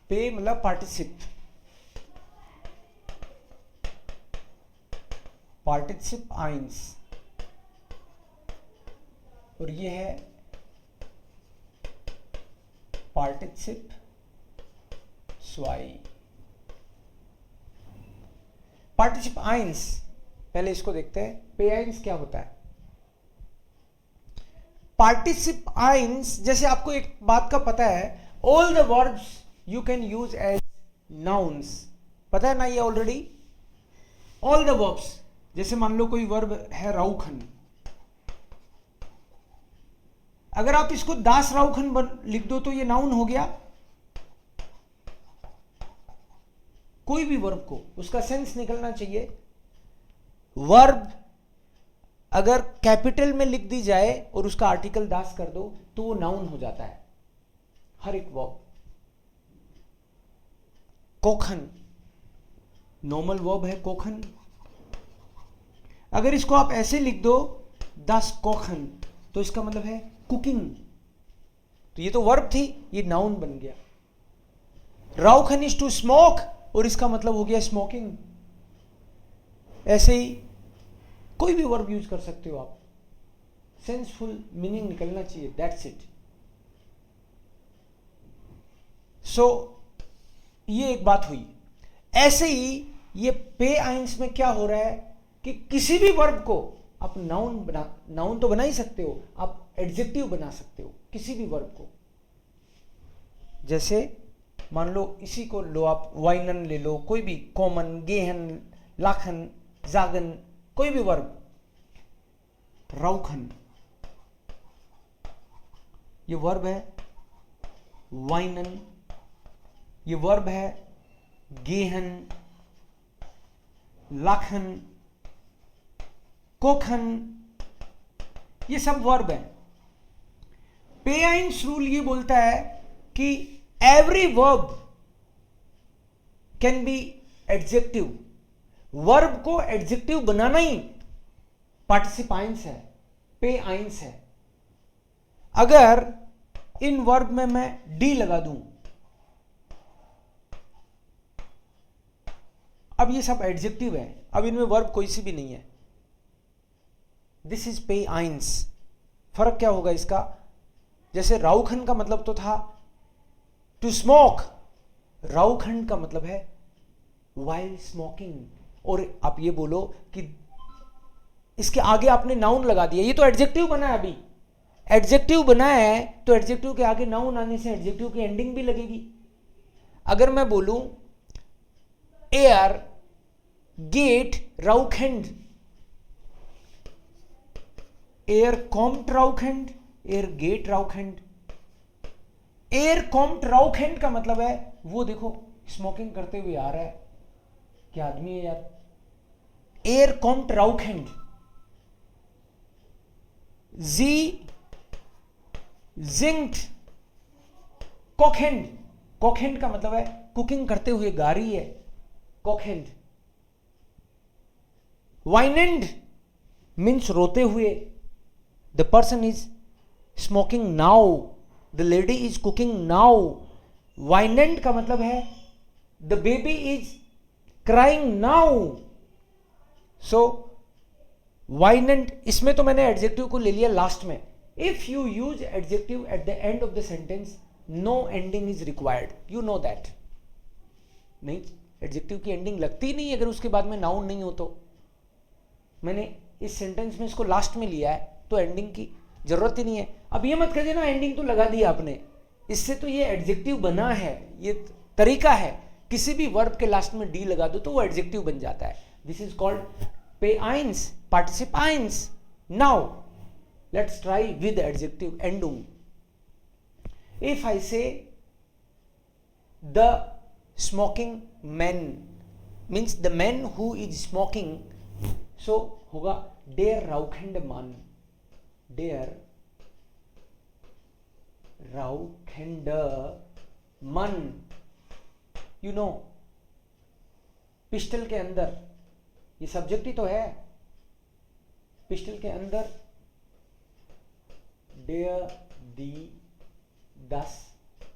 पे मतलब पार्टिसिप, पार्टिसिप आइंस, और ये है पार्टिसिप स्वाई। पार्टिसिप आइंस, पहले इसको देखते हैं, पे आइंस क्या होता है। पार्टिसिप आइंस, जैसे आपको एक बात का पता है, all the verbs you can use as nouns, पता है ना ये ऑलरेडी। ऑल द वर्ब्स, जैसे मान लो कोई वर्ब है राउखन, अगर आप इसको दास राउखन लिख दो तो ये नाउन हो गया। कोई भी वर्ब को उसका सेंस निकलना चाहिए। वर्ब अगर कैपिटल में लिख दी जाए और उसका आर्टिकल दास कर दो तो वो नाउन हो जाता है, हर एक वर्ब। कोखन नॉर्मल वर्ब है कोखन, अगर इसको आप ऐसे लिख दो दास कोखन तो इसका मतलब है कुकिंग, तो ये तो वर्ब थी, ये नाउन बन गया। राउखन इज टू स्मोक और इसका मतलब हो गया स्मोकिंग। ऐसे ही कोई भी वर्ब यूज कर सकते हो आप, सेंसफुल मीनिंग निकलना चाहिए, दैट्स इट। सो ये एक बात हुई। ऐसे ही ये पे आइंस में क्या हो रहा है कि किसी भी वर्ब को आप नाउन तो बना ही सकते हो, आप एडजेक्टिव बना सकते हो किसी भी वर्ब को। जैसे मान लो इसी को लो आप, वाइनन ले लो, कोई भी, कॉमन, गेहन, लाखन, जागन, कोई भी वर्ब। राउखन ये वर्ब है, वाइनन ये वर्ब है, गेहन, लाखन, कोखन ये सब वर्ब है। पे आइंस रूल ये बोलता है कि every verb can be adjective, verb को एडजेक्टिव बनाना ही पार्टिसिप आइंस है, पे आइंस है। अगर इन वर्ब में मैं डी लगा दूं, अब ये सब एडजेक्टिव है, अब इनमें वर्ब कोई सी भी नहीं है, दिस इज पे आइंस। फर्क क्या होगा इसका, जैसे राउखन का मतलब तो था टू स्मोक, राउखन का मतलब है वाइल स्मोकिंग। और आप ये बोलो कि इसके आगे आपने नाउन लगा दिया, ये तो एडजेक्टिव बना है, अभी एडजेक्टिव बना है तो एडजेक्टिव के आगे नाउन आने से एडजेक्टिव की एंडिंग भी लगेगी। अगर मैं बोलूं एयर गेट राउखेंड, एयर कॉम्ट राउखेंड, एयर गेट राउखेंड, एयर कॉम्ट राउखेंड का मतलब है वो देखो स्मोकिंग करते हुए आ रहा है, क्या आदमी है यार। एयर कॉम्ट राउखेंड, जी जिंक्ट कोखेंड, कोखेंड का मतलब है कुकिंग करते हुए गा रही है, कोखेंड। वाइनेंड मीन्स रोते हुए, the person is smoking now, the lady is cooking now. वाइनेंड का मतलब है the baby is crying now. So वाइनेंड, इसमें तो मैंने एडजेक्टिव को ले लिया लास्ट में। If you use adjective at the end of the sentence, no ending is required, you know that. नहीं, एडजेक्टिव की एंडिंग लगती ही नहीं अगर उसके बाद में नाउन नहीं हो तो। मैंने इस सेंटेंस में इसको लास्ट में लिया है तो एंडिंग की जरूरत ही नहीं है। अब ये मत कहिए ना एंडिंग तो लगा दी आपने, इससे तो ये एडजेक्टिव बना है, ये तरीका है। किसी भी वर्ब के लास्ट में डी लगा दो तो वो एडजेक्टिव बन जाता है। दिस इज कॉल्ड पे आइंस, पार्टिसिप आइंस। Now let's try with adjective एंडुंग। If I say the smoking man means the man who is smoking, so होगा डेयर राउखेंड मान, डेयर राउखेंड मन। यू नो पिस्टल के अंदर, ये सब्जेक्ट ही तो है, पिस्टल के अंदर डेयर दी दस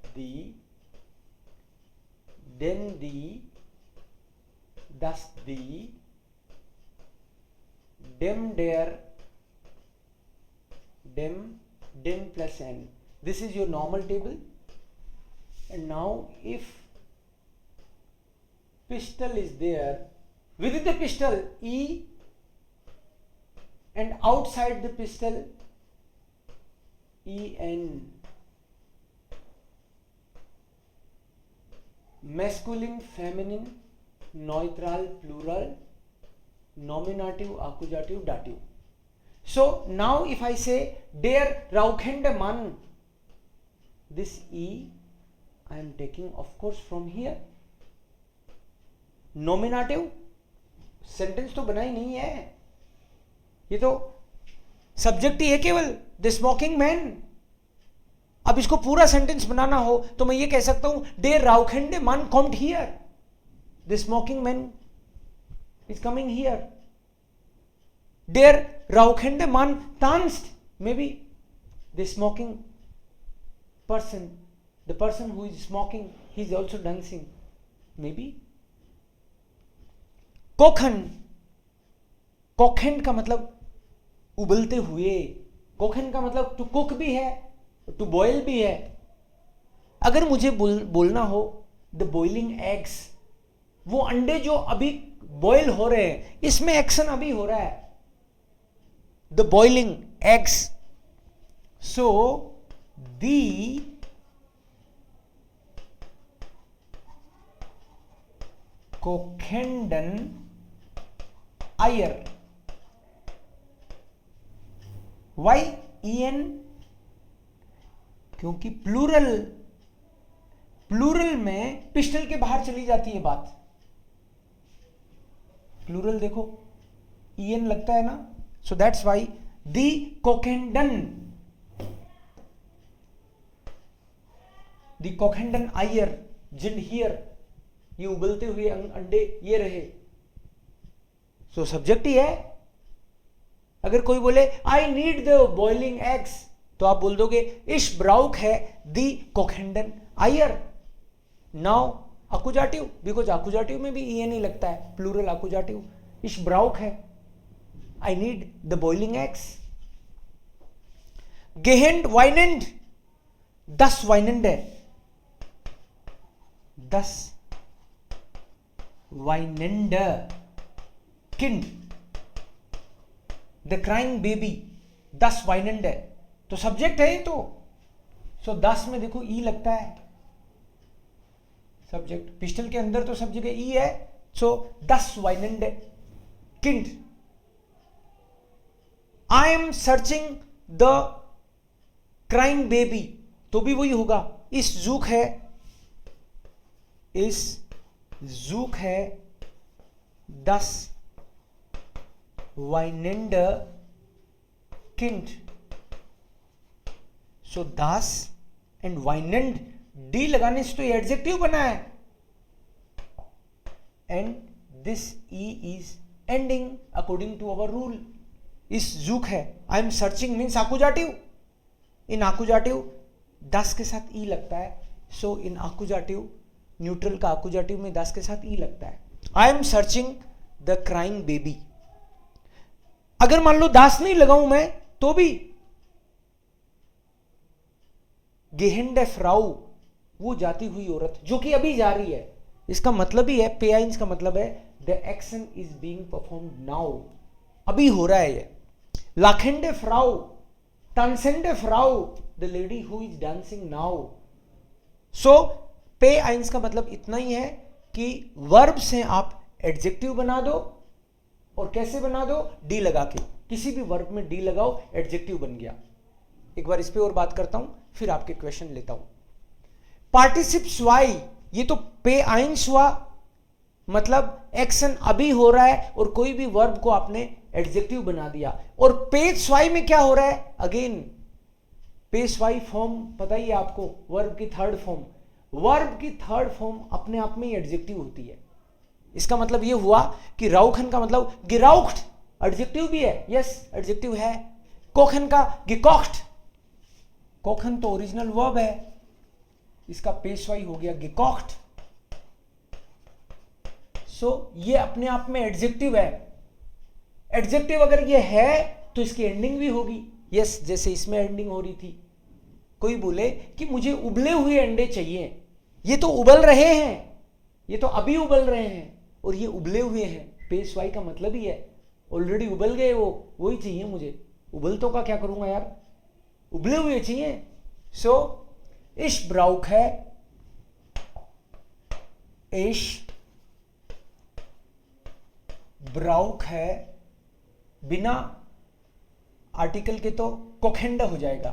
दी then the, thus the, dem der, dem, den plus n. This is your normal table. And now if pistol is there, within the pistol E, and outside the pistol en. Masculine, feminine, neutral, plural, nominative, accusative, dative. So now if I say der rauchende Mann, this E I am taking of course from here. Nominative sentence तो बना ही नहीं है, ये तो subject ही है केवल, the smoking man. अब इसको पूरा सेंटेंस बनाना हो तो मैं ये कह सकता हूं डे राउखेंडे मान कॉम्ड हियर, the smoking man is coming here. डेर राउखेंडे मान तांस्ट, may be the smoking person, the person who is smoking he is also dancing, may be. कोखन, कोखेंड का मतलब उबलते हुए, कोखेंड का मतलब टू कुक भी है, टू बॉयल भी है। अगर मुझे बोलना हो द बॉइलिंग एग्स, वो अंडे जो अभी बॉयल हो रहे हैं, इसमें एक्शन अभी हो रहा है, द बॉइलिंग एग्स। सो दी कोखेंडन आयर, वाई en, क्योंकि प्लूरल, प्लूरल में पिस्टल के बाहर चली जाती है बात। प्लूरल देखो en लगता है ना, सो दैट्स वाई दी कोखेंडन, दी कोखेंडन आयर जिंड हियर, ये उबलते हुए अंडे ये रहे। सो सब्जेक्ट ही है। अगर कोई बोले आई नीड द बॉइलिंग एग्स, तो आप बोल दोगे इश ब्राउक है दी कोखेंडन आयर। नाउ अकुजाटिव, बिकॉज अकुजाटिव में भी ई नहीं लगता है, प्लूरल अकुजाटिव। इश ब्राउक है, I need the boiling eggs. गेहेंड वाइनेंड, 10 वाइनेंड है, 10 वाइनेंड किंड, द क्राइंग बेबी, 10 वाइनेंड है, तो सब्जेक्ट है ये तो। सो 10 में देखो ई लगता है, सब्जेक्ट। पिस्टल के अंदर तो सब जगह ई है, सो 10 वाइनेंड किंड। I am searching the crying baby, तो भी वही होगा। इस जूक है, इस जूक है 10 वाइनेंड किंड। सो 10 एंड वाइनेंड, डी लगाने से तो ये एडजेक्टिव बना है, and this E is ending according to our rule. इस जूक है, आई एम सर्चिंग मीन्स आकुजाटिव। इन आकुजाटिव 10 के साथ ई लगता है, सो इन आकुजाटिव, न्यूट्रल का आकुजाटिव में 10 के साथ ई लगता है। I am searching the crying baby. अगर मान लो 10 नहीं लगाऊं मैं तो भी गेहेंडे फ्राउ, वो जाती हुई औरत जो कि अभी जा रही है। इसका मतलब ही है, पे आइंस का मतलब है the action is being performed now, अभी हो रहा है ये। लाखेंडे फ्राउ, टांसेंडे फ्राउ, the lady who is dancing now. So पे आइंस का मतलब इतना ही है कि वर्ब से आप एडजेक्टिव बना दो, और कैसे बना दो, डी लगा के। किसी भी वर्ब में डी लगाओ, एडजेक्टिव बन गया। एक बार इस पे और बात करता हूं, फिर आपके क्वेश्चन लेता हूं। पार्टिसिप स्वाई, ये तो पे आइंस हुआ, मतलब एक्शन अभी हो रहा है और कोई भी वर्ब को आपने एडजेक्टिव बना दिया। और पे स्वाई में क्या हो रहा है, अगेन पे स्वाई फॉर्म पता ही है आपको, वर्ब की थर्ड फॉर्म। वर्ब की थर्ड फॉर्म अपने आप में ही एडजेक्टिव होती है। इसका मतलब ये हुआ कि राउखन का मतलब गिराउख्ट, एडजेक्टिव भी है, यस एडजेक्टिव है। कोखन का गिकॉख्ट, कोखन तो ओरिजिनल वर्ब है, इसका पेशवाई हो गया गिकॉख्ट। सो ये अपने आप में एडजेक्टिव है। एडजेक्टिव अगर ये है तो इसकी एंडिंग भी होगी। यस, जैसे इसमें एंडिंग हो रही थी। कोई बोले कि मुझे उबले हुए अंडे चाहिए, ये तो उबल रहे हैं, ये तो अभी उबल रहे हैं, और ये उबले हुए हैं। पेश वाई का मतलब ही है ऑलरेडी उबल गए, वो वही चाहिए मुझे। उबलतों का क्या करूंगा यार, उबले हुए चाहिए। सो इश ब्राउक है, इश ब्राउक है, बिना आर्टिकल के तो कोखेंडा हो जाएगा।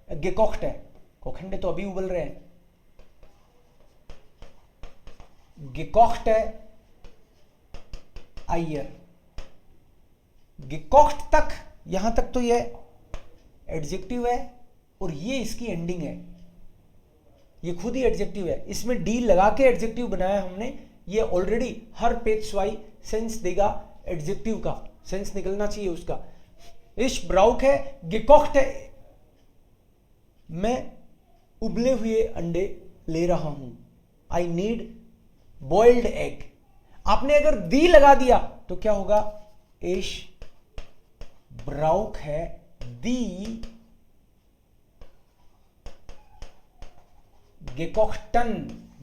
गेकोख्ट है, कोखेंडे तो अभी उबल रहे हैं। गेकोख्ट है आयर, गेकोख्ट तक, यहां तक तो ये एडजेक्टिव है और ये इसकी एंडिंग है। ये खुद ही एडजेक्टिव है, इसमें डी लगा के एडजेक्टिव बनाया हमने। ये ऑलरेडी हर पेज वाई सेंस देगा, एडजेक्टिव का सेंस निकलना चाहिए उसका। इश ब्राउक है, गेकोख्ट है, मैं उबले हुए अंडे ले रहा हूं। I need boiled egg. आपने अगर दी लगा दिया तो क्या होगा, इश ब्राउक है दी गेकोख्टन।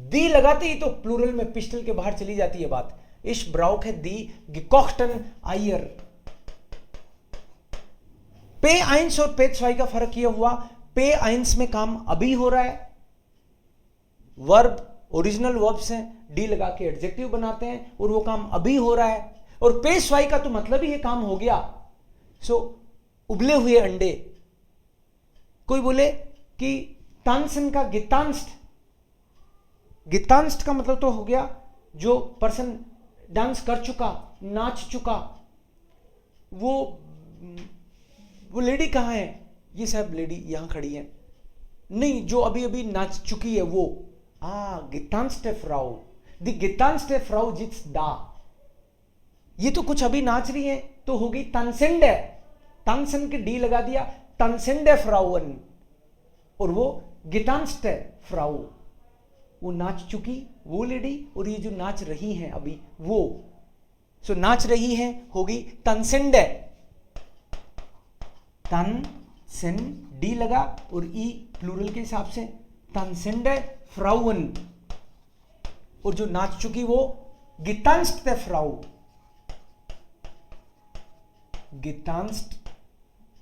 दी लगाते ही तो प्लूरल में पिस्टल के बाहर चली जाती है बात। इश ब्राउक है दी गेकोख्टन आयर। पे आइंस और पे स्वाई का फर्क यह हुआ, पे आइंस में काम अभी हो रहा है, वर्ब ओरिजिनल वर्ब्स हैं, डी लगा के एडजेक्टिव बनाते हैं और वो काम अभी हो रहा है। और पे स्वाई का तो मतलब ही ये काम हो गया। सो उबले हुए अंडे। कोई बोले कि तानसन का गितांस्ट, गितांस्ट का मतलब तो हो गया जो पर्सन डांस कर चुका, नाच चुका। वो लेडी कहां है, ये साहब लेडी यहां खड़ी है, नहीं जो अभी अभी नाच चुकी है वो। गितांस्टे फ्राउ, दी गितांस्टे फ्राउ जिट्स दा। ये तो कुछ अभी नाच रही है, तो होगी तनसेंडे, तनसन के डी लगा दिया, तनसेंडे फ्राउन, और वो गितांस्टे फ्राउ, वो नाच चुकी वो लेडी, और ये जो नाच रही हैं अभी वो। सो नाच रही हैं होगी तनसेंडे, तन सेन डी लगा और ई प्लूरल के हिसाब से तनसेंडे फ्राउन, और जो नाच चुकी वो गितांस्टे फ्राउ,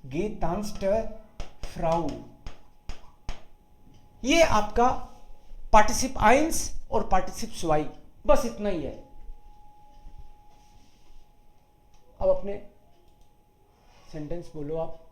गितांस्टे फ्राउ। ये आपका पार्टिसिप आइंस और पार्टिसिप स्वाई, बस इतना ही है। अब अपने सेंटेंस बोलो आप।